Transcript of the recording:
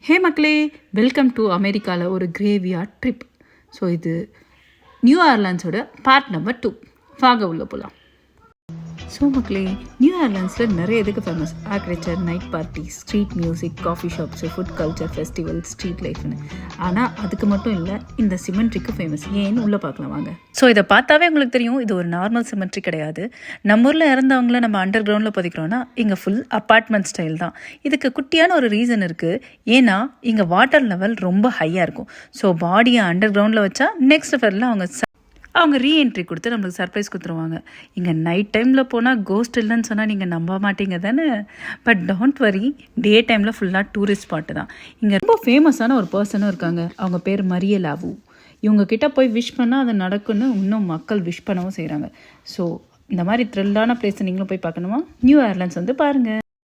ஹே மக்களே, welcome to அமெரிக்காவில் ஒரு கிரேவியார்ட் ட்ரிப். ஸோ இது நியூ ஆர்லாண்ட்ஸோட பார்ட் நம்பர் 2. வாங்க உள்ள போகலாம். ஸோ மக்களே, நியூ ஆர்லாண்ட்ஸில் நிறைய இதுக்கு famous. Architecture, night party, street music, coffee shops, food culture, festival, street லைஃப்னு. ஆனால் அதுக்கு மட்டும் இல்லை, இந்த சிமெண்ட்ரிக்கு ஃபேமஸ். ஏன்னு உள்ளே பார்க்கலாம் வாங்க. ஸோ இதை பார்த்தாவே உங்களுக்கு தெரியும், இது ஒரு நார்மல் சிமெண்ட்ரி கிடையாது. நம்ம ஊரில் இறந்தவங்கள நம்ம அண்டர் கிரவுண்டில் பதிக்கிறோன்னா இங்கே ஃபுல் அப்பார்ட்மெண்ட் ஸ்டைல் தான். இதுக்கு குட்டியான ஒரு ரீசன் இருக்குது. ஏன்னா இங்கே வாட்டர் லெவல் ரொம்ப ஹையாக இருக்கும். ஸோ பாடியை அண்டர் கிரவுண்டில் வச்சா நெக்ஸ்ட் ஃபெரில் அவங்க ரீஎன்ட்ரி கொடுத்து நம்மளுக்கு சர்ப்ரைஸ் கொடுத்துருவாங்க. இங்கே நைட் டைமில் போனால் கோஸ்ட் இல்லைன்னு சொன்னால் நீங்கள் நம்ப மாட்டீங்க தானே. பட் டோன்ட் வரி, டே டைமில் ஃபுல்லாக டூரிஸ்ட் ஸ்பாட்டு தான். இங்கே ரொம்ப ஃபேமஸான ஒரு பர்சனும் இருக்காங்க. அவங்க பேர் மரிய லாவு. இவங்க கிட்ட போய் விஷ் பண்ணால் அது நடக்குன்னு இன்னும் மக்கள் விஷ் பண்ணவும் செய்கிறாங்க. ஸோ இந்த மாதிரி த்ரில்லான பிளேஸை நீங்களும் போய் பார்க்கணுமா? நியூ ஆர்லாண்ட்ஸ் வந்து பாருங்கள்.